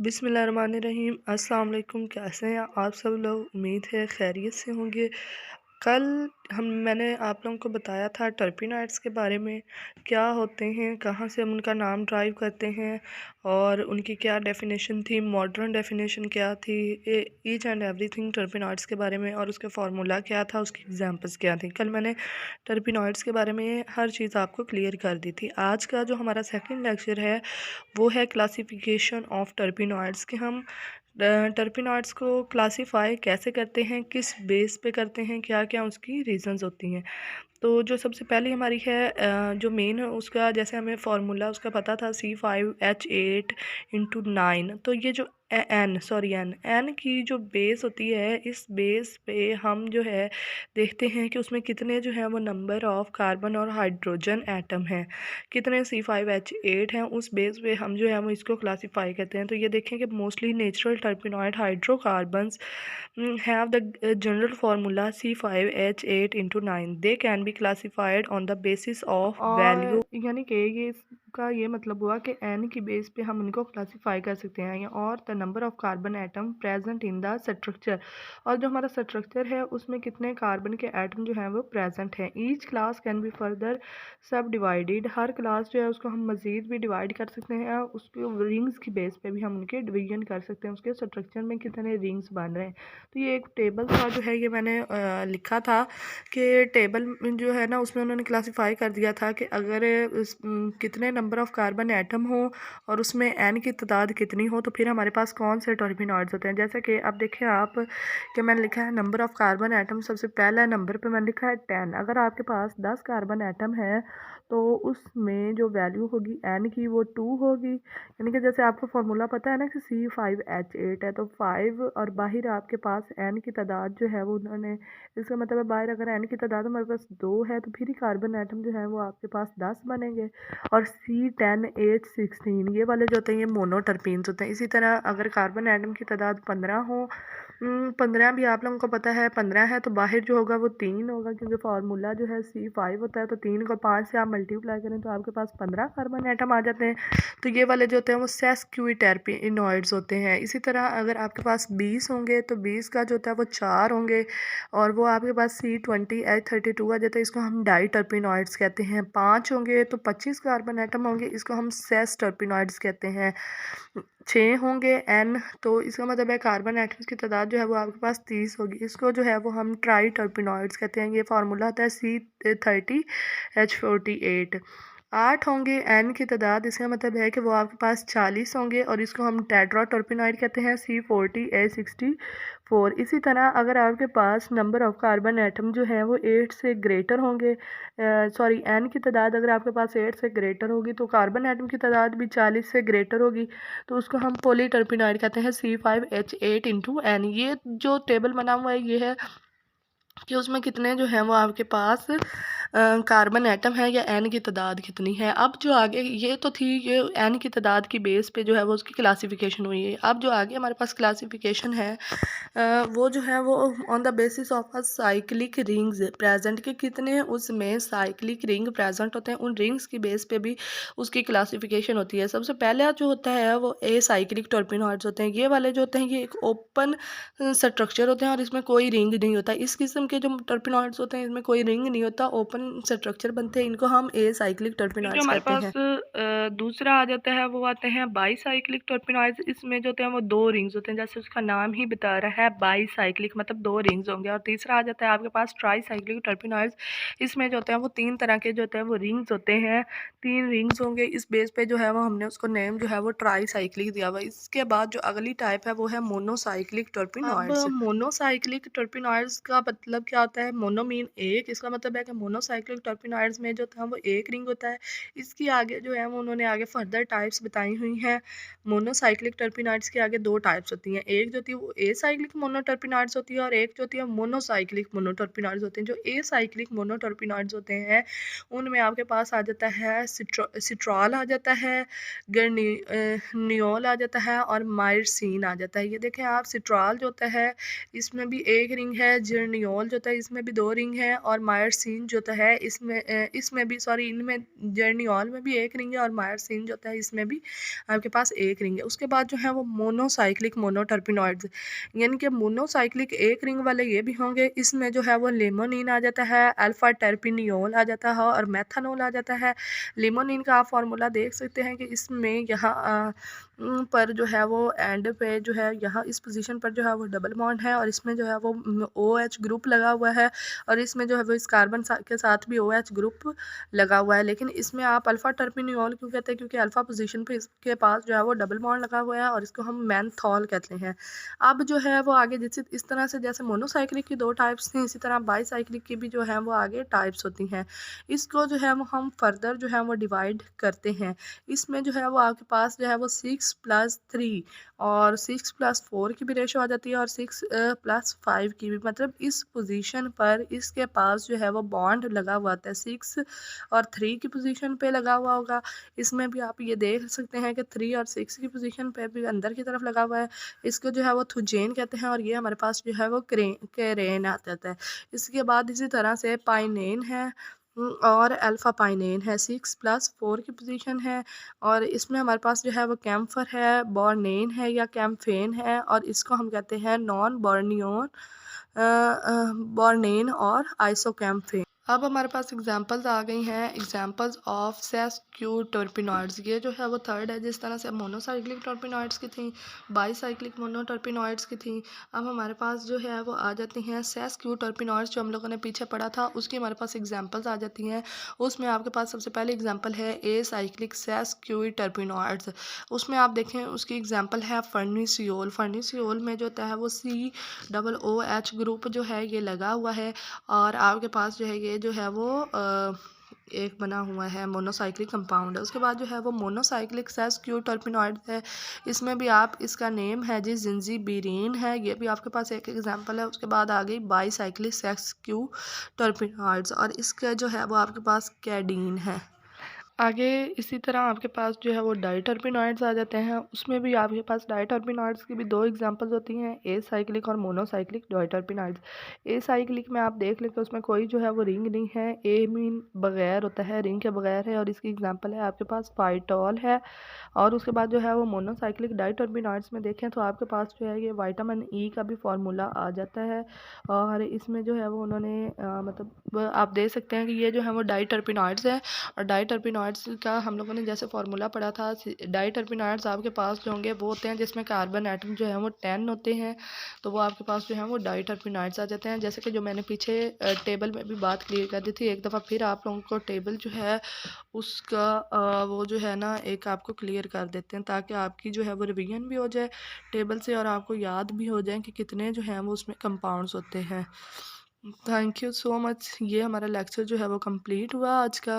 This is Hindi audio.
बिस्मिल्लाहिर्रहमानिर्रहीम। अस्सलाम वालेकुम। कैसे हैं आप सब लोग? उम्मीद है खैरियत से होंगे। कल मैंने आप लोगों को बताया था टर्पिनॉइड्स के बारे में, क्या होते हैं, कहाँ से हम उनका नाम ड्राइव करते हैं और उनकी क्या डेफिनेशन थी, मॉडर्न डेफिनेशन क्या थी, ईच एंड एवरीथिंग टर्पिनॉइड्स के बारे में, और उसका फार्मूला क्या था, उसकी एग्जांपल्स क्या थी। कल मैंने टर्पिनॉइड्स के बारे में हर चीज़ आपको क्लियर कर दी थी। आज का जो हमारा सेकंड लेक्चर है वो है क्लासिफिकेशन ऑफ टर्पिनॉइड्स, कि हम टर्पिनॉइड्स को क्लासीफाई कैसे करते हैं, किस बेस पे करते हैं, क्या क्या उसकी रीजंस होती हैं। तो जो सबसे पहले हमारी है जो मेन है उसका, जैसे हमें फार्मूला उसका पता था C5H8 × 9। तो ये जो एन की जो बेस होती है, इस बेस पे हम जो है देखते हैं कि उसमें कितने जो है वो नंबर ऑफ़ कार्बन और हाइड्रोजन एटम हैं, कितने C5H8 हैं। उस बेस पे हम जो है वो इसको क्लासीफाई करते हैं। तो ये देखें कि mostly natural terpenoid hydrocarbons have the general formula C5H8 × 9। They can be classified on the basis of value, यानी कि ये इसका ये मतलब हुआ कि n की बेस पे हम इनको क्लासीफाई कर सकते हैं, और the number of carbon atom present in the structure, और जो हमारा स्ट्रक्चर है उसमें कितने कार्बन के एटम जो हैं वो प्रेजेंट हैं। Each class can be further सब डिवाइडेड, हर क्लास जो है उसको हम मज़ीद भी डिवाइड कर सकते हैं, उसके रिंग्स की बेस पे भी हम उनके डिवीजन कर सकते हैं, उसके स्ट्रक्चर में कितने रिंग्स बन रहे हैं। तो ये एक टेबल था जो है, ये मैंने लिखा था कि टेबल में जो है ना उसमें उन्होंने क्लासीफाई कर दिया था कि अगर कितने नंबर ऑफ़ कार्बन एटम हो और उसमें एन की तादाद कितनी हो, तो फिर हमारे पास कौन से टर्पिनॉइड्स होते हैं। जैसे कि अब देखें आप कि मैंने लिखा है नंबर ऑफ़ कार्बन एटम, सबसे पहला नंबर पे मैंने लिखा है 10। अगर आपके पास 10 कार्बन एटम है तो उसमें जो वैल्यू होगी एन की वो 2 होगी। यानी कि जैसे आपको फार्मूला पता है ना कि C5H8 है, तो 5 और बाहर आपके पास एन की तादाद जो है वो उन्होंने, इसका मतलब है बाहर अगर एन की तादाद हमारे पास 2 है तो फिर ही कार्बन एटम जो है वो आपके पास 10 बनेंगे। और C10H16 ये वाले जो होते हैं ये मोनोटर्पीन्स होते हैं। इसी तरह अगर कार्बन एटम की तादाद 15 हो, 15 भी आप लोगों को पता है 15 है, तो बाहर जो होगा वो 3 होगा, क्योंकि फार्मूला जो है C5 होता है, तो 3 को 5 से आप मल्टीप्लाई करें तो आपके पास 15 कार्बन एटम आ जाते हैं। तो ये वाले जो होते हैं वो सेस्क्यूटर्पिनॉइड्स होते हैं। इसी तरह अगर आपके पास 20 होंगे तो 20 का जो होता है वो 4 होंगे, और वो आपके पास C20H32 आ जाता है, इसको हम डाई टर्पिनॉइड्स कहते हैं। 5 होंगे तो 25 कार्बन एटम होंगे, इसको हम सेस टर्पिनॉइड्स कहते हैं। 6 होंगे एन, तो इसका मतलब है कार्बन एटम्स की तादाद जो है वो आपके पास 30 होगी, इसको जो है वो हम ट्राई टर्पिनॉइड्स कहते हैं। ये फार्मूला होता है C30H48। 8 होंगे एन की तादाद, इसका मतलब है कि वो आपके पास 40 होंगे, और इसको हम टेट्रा टर्पिनॉइड कहते हैं, C40H64। इसी तरह अगर आपके पास नंबर ऑफ़ कार्बन एटम जो है वो 8 से ग्रेटर होंगे, सॉरी एन की तादाद अगर आपके पास 8 से ग्रेटर होगी तो कार्बन एटम की तादाद भी 40 से ग्रेटर होगी, तो उसको हम पॉलीटर्पिनॉइड कहते हैं, C5H8 × N। ये जो टेबल बना हुआ है ये है कि उसमें कितने जो हैं वो आपके पास कार्बन एटम है, या एन की तादाद कितनी है। अब जो आगे ये तो थी ये एन की तादाद की बेस पे जो है वो उसकी क्लासिफिकेशन हुई है। अब जो आगे हमारे पास क्लासिफिकेशन है वो जो है वो on the basis of a cyclic rings present, के कितने उसमें साइक्लिक रिंग प्रेजेंट होते हैं, उन रिंग्स की बेस पे भी उसकी क्लासिफिकेशन होती है। सबसे पहले जो होता है वो ए साइक्लिक टर्पिनॉइड्स होते हैं। ये वाले जो होते हैं ये एक ओपन स्ट्रक्चर होते हैं और इसमें कोई रिंग नहीं होता। इस किस्म के जो टर्पिनॉइड्स होते हैं इसमें कोई रिंग नहीं होता, ओपन स्ट्रक्चर बनते हैं, इनको हम ए साइक्लिक फिर जो टर्पिनॉइड्स हमारे कहते पास हैं। दूसरा आ जाता है वो आते हैं बाईसाइक्लिक टर्पिनॉइड्स। इसमें जो होते हैं वो 2 रिंग्स होते हैं, जैसे उसका नाम ही बता रहा है बाईसाइक्लिक मतलब 2 रिंग्स होंगे। और तीसरा आ जाता है आपके पास ट्राईसाइक्लिक टर्पिनॉइड्स। इसमें जो होते हैं वो 3 तरह के जो होते हैं वो रिंग्स होते हैं, 3 रिंग्स होंगे। इस बेस पे जो है वो हमने उसको नेम जो है वो ट्राईसाइक्लिक दिया हुआ है। इसके बाद जो अगली टाइप है वो है मोनोसाइक्लिक अब टर्पिनॉइड्स। मोनोसाइक्लिक टर्पिनॉइड्स का मतलब क्या होता है? मोनो मीन एक, इसका मतलब है कि मोनोसाइक्लिक टर्पिनॉइड्स में जो था वो एक रिंग होता है। इसकी आगे जो है वो उन्होंने आगे फर्दर टाइप्स बताई हुई हैं। मोनोसाइक्लिक टर्पिनॉइड्स की आगे 2 टाइप्स होती हैं, एक जो होती है वो एसाइक्लिक मोनोटर्पिनॉइड्स होती है, और एक जो होती है मोनोसाइक्लिक मोनोटर्पिनॉइड्स होते हैं। जो एसाइक्लिक मोनोटर्पिनॉइड्स होते हैं उनमें आपके पास आ जाता है सिट्रॉल आ जाता है, नियोल आ जाता है, और मायरसिन आ जाता है। ये देखें आप, सिट्रॉल जो होता है इसमें भी एक रिंग है, जर्नियोल जर्नियोल जो होता है इसमें भी 2 रिंग है, और मायरसिन जो होता है इसमें भी, सॉरी, इनमें जर्नियोल में भी 1 रिंग है और मायरसिन जो होता है इसमें भी आपके पास 1 रिंग है। उसके बाद जो है वो मोनोसाइक्लिक मोनोटर्पिनॉइड्स, यानी कि मोनोसाइक्लिक 1 रिंग वाले ये भी होंगे। इसमें जो है वो लिमोनिन आ जाता है, अल्फा टर्पिनियोल आ जाता है और मेथनॉल आ जाता है। लिमोनिन का आप फार्मूला देख सकते हैं कि इसमें यहाँ पर जो है वो एंड पे जो है यहाँ इस पोजीशन पर जो है वो डबल बॉन्ड है, और इसमें जो है वो OH ग्रुप लगा हुआ है, और इसमें जो है वो इस कार्बन के साथ भी OH ग्रुप लगा हुआ है। लेकिन इसमें आप अल्फा टर्पिनियोल क्यों कहते हैं? क्योंकि अल्फा पोजीशन पे इसके पास जो है वो डबल बॉन्ड लगा हुआ है, और इसको हम मेंथॉल कहते हैं। अब जो है वो आगे जैसे इस तरह से, जैसे मोनोसाइक्लिक की 2 टाइप्स थी, इसी तरह बाईसाइक्लिक की भी जो है वो आगे टाइप्स होती हैं। इसको जो है वो हम फर्दर जो है वो डिवाइड करते हैं। इसमें जो है वो आपके पास जो है वो 6+3 और 6+4 की भी रेशो आ जाती है, और 6+5 की भी, मतलब इस पोजीशन पर इसके पास जो है वो बॉन्ड लगा हुआ होता है, 6 और 3 की पोजीशन पे लगा हुआ होगा। इसमें भी आप ये देख सकते हैं कि 3 और 6 की पोजीशन पे भी अंदर की तरफ लगा हुआ है। इसको जो है वो थुजेन कहते हैं, और ये हमारे पास जो है वो केरेन आ जाता है। इसके बाद इसी तरह से पाइनेन है और अल्फा पाइनेन है, 6+4 की पोजीशन है, और इसमें हमारे पास जो है वो कैम्फर है, बॉर्नेन है या कैम्फेन है, और इसको हम कहते हैं नॉन बॉर्नियोन बॉर्नेन और आइसोकैम्फेन। अब हमारे पास एग्जांपल्स आ गई हैं, एग्जांपल्स ऑफ सेस्क्यू टर्पिनॉइड्स। ये जो है वो थर्ड है, जिस तरह से मोनोसाइक्लिक टर्पिनॉइड्स की थी, बाईसाइक्लिक मोनोटर्पिनॉइड्स की थी। अब हमारे पास जो है वो आ जाती हैं सेस्क्यू टर्पिनॉइड्स, जो हम लोगों ने पीछे पढ़ा था उसकी हमारे पास एग्जांपल्स आ जाती हैं। उसमें आपके पास सबसे पहले एग्जांपल है ए साइक्लिक सेस्क्यू टर्पिनॉइड्स। उसमें आप देखें उसकी एग्जांपल है फर्निसियोल। फर्निसियोल में जो होता है वो COOH ग्रुप जो है ये लगा हुआ है, और आपके पास जो है ये जो है वो एक बना हुआ है मोनोसाइक्लिक कंपाउंड है। उसके बाद जो है वो मोनोसाइक्लिक सेस्क्यू टर्पिनॉइड है। इसमें भी आप, इसका नेम है जी जिंजीबीरिन है, ये भी आपके पास एक एग्जांपल है। उसके बाद आ गई बाईसाइक्लिक सेस्क्यू टर्पिनॉइड्स, और इसका जो है वो आपके पास कैडीन है। आगे इसी तरह आपके पास जो है वो डाइटर्पिनॉइड्स आ जाते हैं। उसमें भी आपके पास डाइटर्पिनॉइड्स की भी 2 एग्जांपल्स होती हैं, ए साइक्लिक और मोनोसाइक्लिक डाइटर्पिनॉइड्स। ए साइक्लिक में आप देख लें कि उसमें कोई जो है वो रिंग नहीं है, ए मीन बगैर होता है, रिंग के बगैर है, और इसकी एग्जांपल है आपके पास फाइटॉल है। और उसके बाद जो है वो मोनोसाइक्लिक डाइटर्पिनॉइड्स में देखें तो आपके पास जो है ये विटामिन ई का भी फार्मूला आ जाता है, और इसमें जो है वो उन्होंने मतलब आप देख सकते हैं कि ये जो है वो डाइटर्पिनॉइड्स है। और डाइटर्पिनॉइड्स का हम लोगों ने जैसे फार्मूला पढ़ा था, डाइटर्पिनॉइड्स आपके पास जो होंगे वो होते हैं जिसमें कार्बन एटम जो है वो 10 होते हैं, तो वो आपके पास जो है वो डाइटर्पिनॉइड्स आ जाते हैं। जैसे कि जो मैंने पीछे टेबल में भी बात क्लियर कर दी थी, एक दफ़ा फिर आप लोगों को टेबल जो है उसका वो जो है ना एक आपको क्लियर कर देते हैं, ताकि आपकी जो है वो रिवीजन भी हो जाए टेबल से, और आपको याद भी हो जाए कि कितने जो हैं वो उसमें कंपाउंड्स होते हैं। Thank you so much. ये हमारा लेक्चर जो है वो कंप्लीट हुआ आज का।